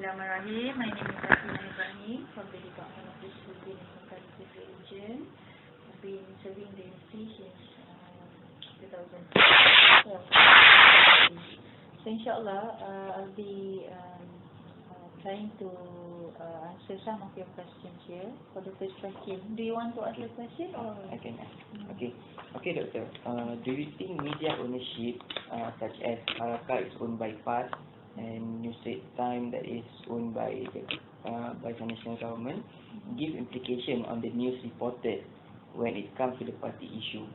Bismillahirrahmanirrahim. My name is Hasina Ibrahim from the Department of Distribution and Competitive Religion. I've been serving the industry since 2012. So inshallah, I'll be trying to answer some of your questions here. For the first question, do you want to ask a question or? I can ask. Okay, Doctor. Do you think media ownership, such as Harakah is owned by PAS and News Straits Times that is owned by the national government, give implication on the news reported when it comes to the party issue?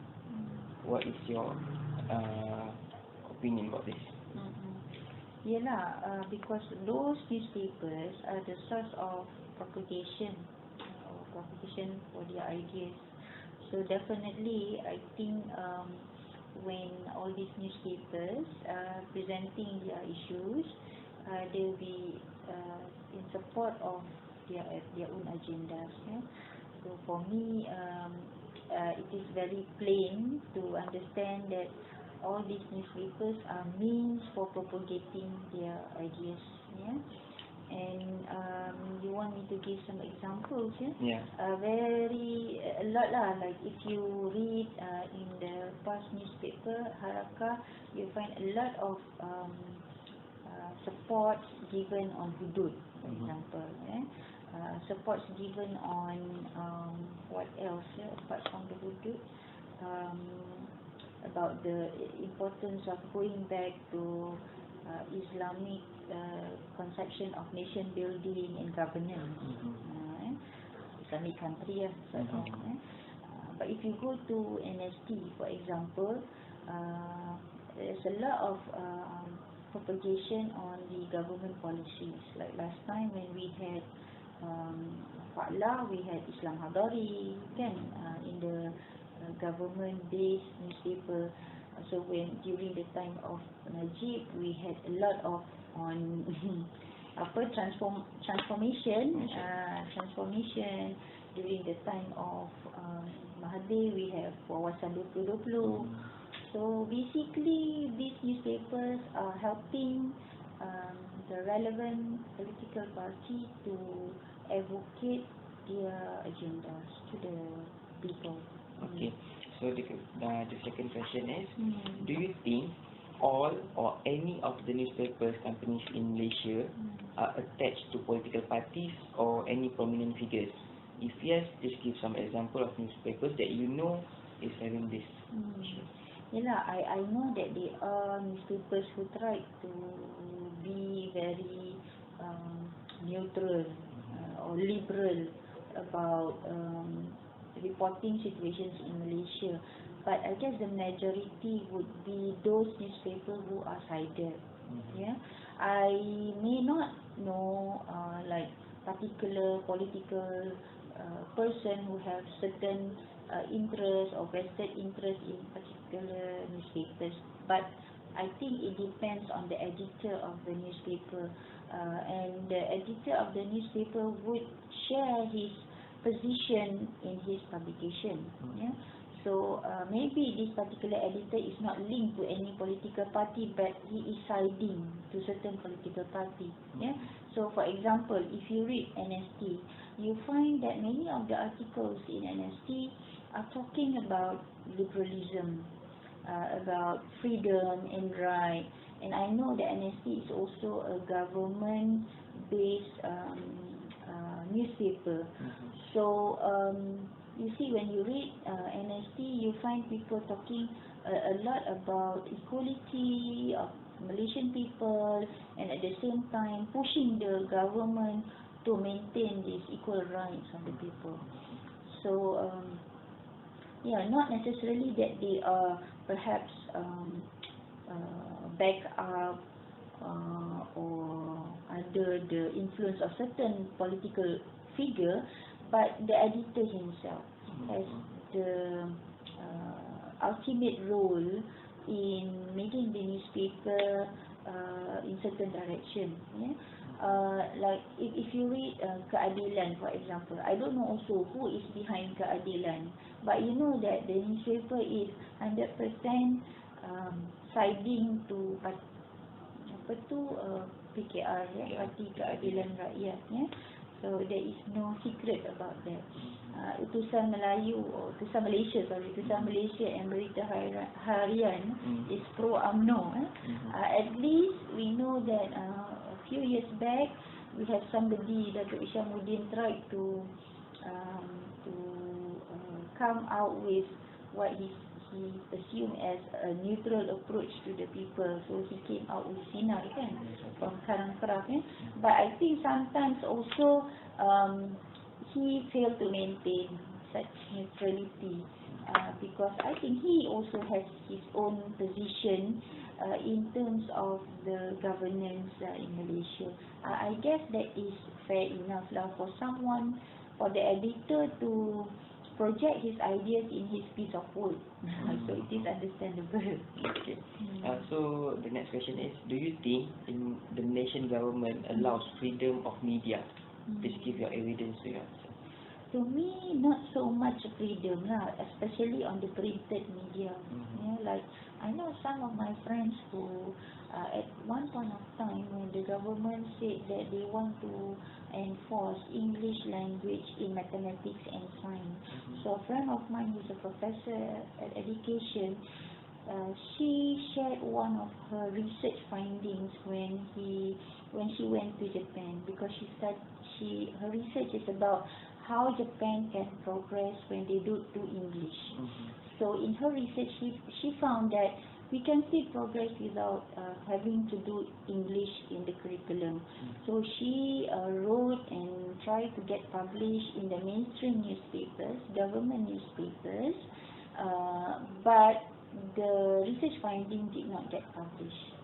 What is your opinion about this? Yelah, because those newspapers are the source of propagation for their ideas. So definitely, I think when all these newspapers are presenting their issues, they will be in support of their own agendas. Yeah? So for me, it is very plain to understand that all these newspapers are means for propagating their ideas. Yeah? And you want me to give some examples? Yeah. A lot lah. Like if you read in the past newspaper Harakah, you find a lot of supports given on hudud, for example. Supports given on what else? Apart from the hudud, about the importance of going back to Islamic conception of nation building and governance, Islamic country. But if you go to NST, for example, there's a lot of propagation on the government policies. Like last time when we had Fa'la, we had Islam Hadari, in the government-based newspaper. So during the time of Najib, we had a lot of on transformation. During the time of Mahathir, we have Wawasan 2020. So basically, these newspapers are helping the relevant political party to advocate their agendas to the people. Okay. So the second question is, do you think all or any of the newspapers companies in Malaysia are attached to political parties or any prominent figures? If yes, please give some example of newspapers that you know is having this issue. Yelah, I know that there are newspapers who try to be very neutral or liberal about reporting situations in Malaysia, but I guess the majority would be those newspapers who are sided. Yeah, I may not know like particular political person who have certain interest or vested interest in particular newspapers, but I think it depends on the editor of the newspaper, and the editor of the newspaper would share his position in his publication. Yeah? So maybe this particular editor is not linked to any political party, but he is siding to certain political party. Yeah? So for example, if you read NST, you find that many of the articles in NST are talking about liberalism, about freedom and right. And I know that NST is also a government-based newspaper. So you see, when you read NST, you find people talking a lot about equality of Malaysian people, and at the same time pushing the government to maintain these equal rights of the people. So yeah, not necessarily that they are perhaps back up or under the influence of certain political figure, but the editor himself has the ultimate role in making the newspaper in certain direction. Yeah? Like if you read Keadilan, for example, I don't know also who is behind Keadilan, but you know that the newspaper is 100% siding to PKR, Yeah, Parti Keadilan Rakyat. So there is no secret about that. Utusan Melayu, Utusan Malaysia, Utusan Malaysia and Berita Harian is pro UMNO. At least we know that a few years back we have somebody, Datuk Ishamuddin, tried to come out with what he assumed as a neutral approach to the people. So he came out with Sinar from Karang Kraf. But I think sometimes also he failed to maintain such neutrality because I think he also has his own position in terms of the governance in Malaysia. I guess that is fair enough for someone, for the editor to project his ideas in his piece of work. So it is understandable. Okay. So the next question is, do you think the Malaysian government allows freedom of media? Please give your evidence to your answer. To me, not so much freedom, especially on the printed media. Like I know some of my friends who, at one point of time, when the government said that they want to enforce English language in mathematics and science. So a friend of mine who's a professor at education, she shared one of her research findings when she went to Japan, because her research is about how Japan can progress when they do English. So in her research, she found that we can still progress without having to do English in the curriculum. So she wrote and tried to get published in the mainstream newspapers, government newspapers, but the research finding did not get published.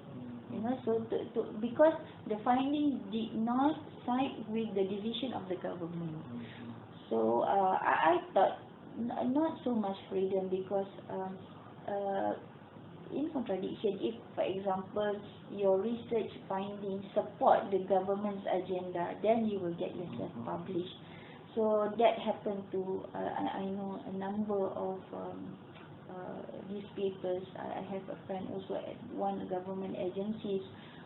So because the findings did not side with the decision of the government. So I thought not so much freedom, because in contradiction, if for example your research findings support the government's agenda, then you will get yourself published. So that happened to I know a number of newspapers. I have a friend also at one government agencies,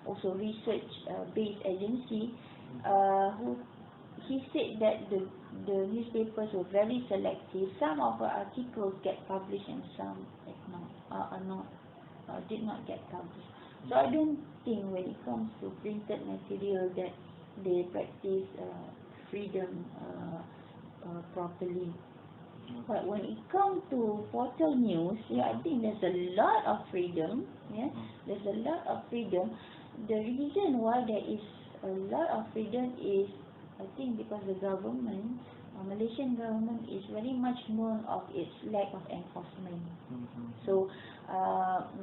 also research based agency, who he said that the newspapers were very selective. Some of the articles get published and some did not get published. So I don't think when it comes to printed material that they practice freedom properly. But when it comes to portal news, I think there's a lot of freedom. There's a lot of freedom. The reason why there is a lot of freedom is, I think, because the government, Malaysian government, is very much known of its lack of enforcement. So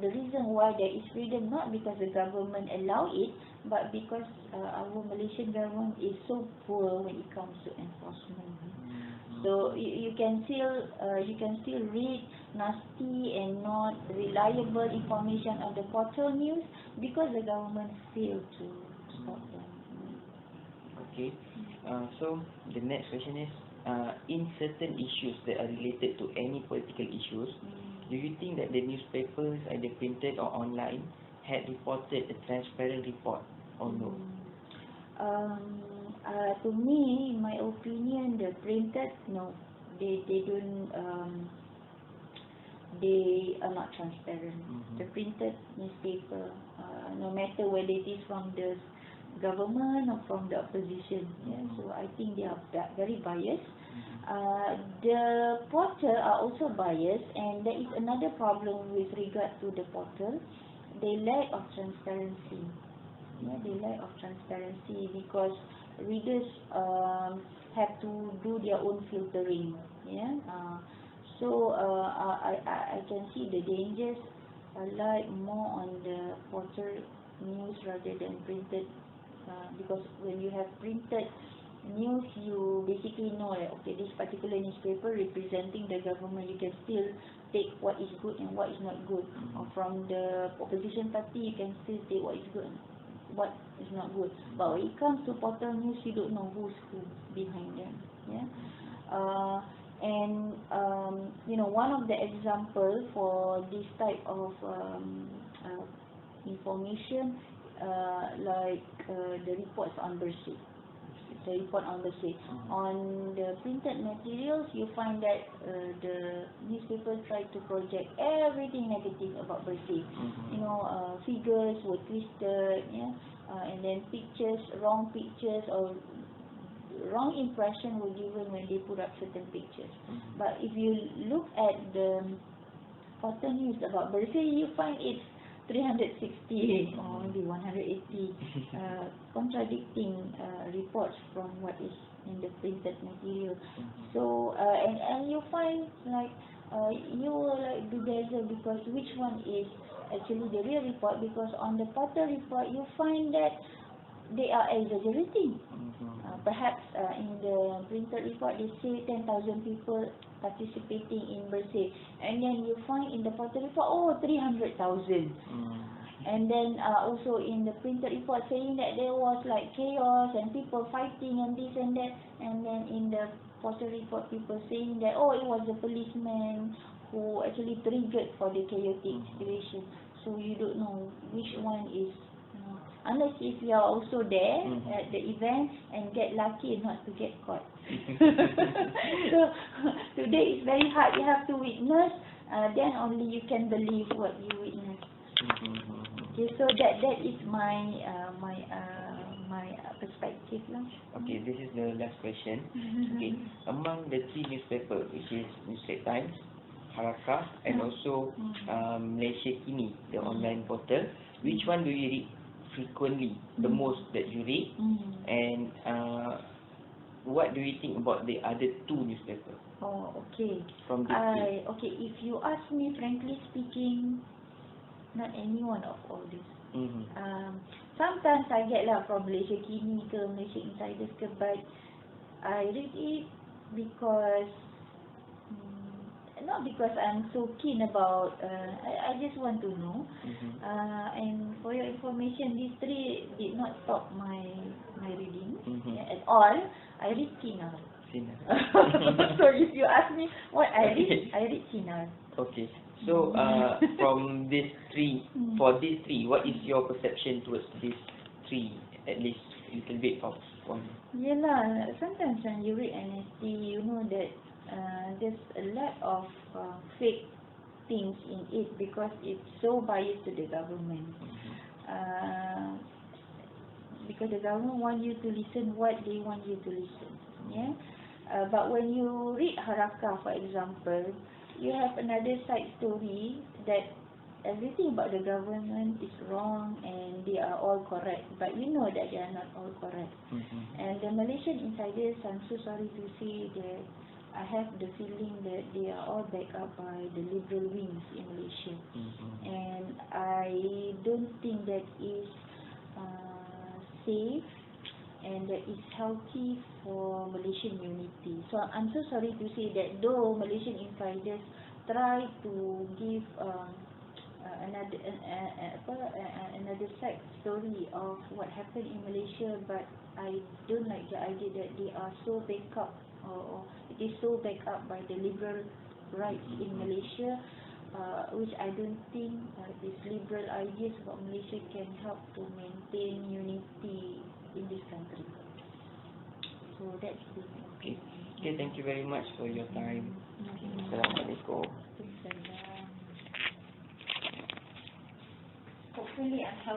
the reason why there is freedom, not because the government allow it, but because our Malaysian government is so poor when it comes to enforcement. So you can still read nasty and not reliable information on the portal news because the government failed to stop them. Okay. So the next question is, in certain issues that are related to any political issues, do you think that the newspapers, either printed or online, had reported a transparent report or no? To me, in my opinion, the printed, no, they don't. They are not transparent. The printed newspaper, no matter whether it is from the government or from the opposition, so I think they are very biased. The portal are also biased, and there is another problem with regard to the portal. They lack of transparency. They lack of transparency because readers have to do their own filtering. So I can see the dangers lie more on the portal news rather than printed, because when you have printed news, you basically know that, okay, this particular newspaper representing the government, you can still take what is good and what is not good. Or from the opposition party, you can still take what is good and what is not good. But when it comes to portal news, you don't know who's who behind them. One of the examples for this type of information, like the reports on Bersih. The report on Bersih. On the printed materials, you find that the newspapers try to project everything negative about Bersih. You know, figures were twisted, yeah, and then pictures, wrong pictures or wrong impression were given when they put up certain pictures. But if you look at the portal news about Bersih, you find it's 360 or maybe 180 contradicting reports from what is in the printed material. So and you find like you will like bedazzled because which one is actually the real report, because on the portal report you find that they are exaggerating. Perhaps in the printed report they say 10,000 people participating in Bersih, and then you find in the portal report 300,000. And then also in the printed report saying that there was like chaos and people fighting and this and that, and then in the portal report people saying that it was the policeman who actually triggered for the chaotic situation. So you don't know which one is, unless if you are also there at the event and get lucky not to get caught. So today is very hard. You have to witness, then only you can believe what you witness. Okay, so that is my perspective lah. Okay, this is the last question. Okay, among the three newspapers, which is Newsrate Times, Harakah, and also Malaysia Kini, the online portal, which one do you read frequently, the most that you read, and what do you think about the other two newspapers? Okay. From the three. Okay, if you ask me, frankly speaking, not any one of all this. Sometimes I get lah from Malaysia Kini ke Malaysia Insiders ke, but I read it because not because I'm so keen about, I just want to know. And for your information, these three did not stop my reading at all. I read Sinar. So if you ask me what I read Sinar. Okay. So from these three, for these three, what is your perception towards these three? At least a little bit of one. Yelah, sometimes when you read NST, you know that there's a lot of fake things in it because it's so biased to the government. Because the government want you to listen what they want you to listen. Yeah. But when you read Harakah, for example, you have another side story that everything about the government is wrong and they are all correct, but you know that they are not all correct. And the Malaysian Insiders, I'm so sorry to say that I have the feeling that they are all backed up by the liberal wings in Malaysia. And I don't think that is safe and that is healthy for Malaysian unity. So I'm so sorry to say that though Malaysian Insiders try to give another side story of what happened in Malaysia, but I don't like the idea that they are so backed up, or it is so backed up by the liberal rights in Malaysia, which I don't think these liberal ideas about Malaysia can help to maintain unity in this country. So that's the Okay. Okay, thank you very much for your time. Assalamualaikum. Hopefully I'm helping.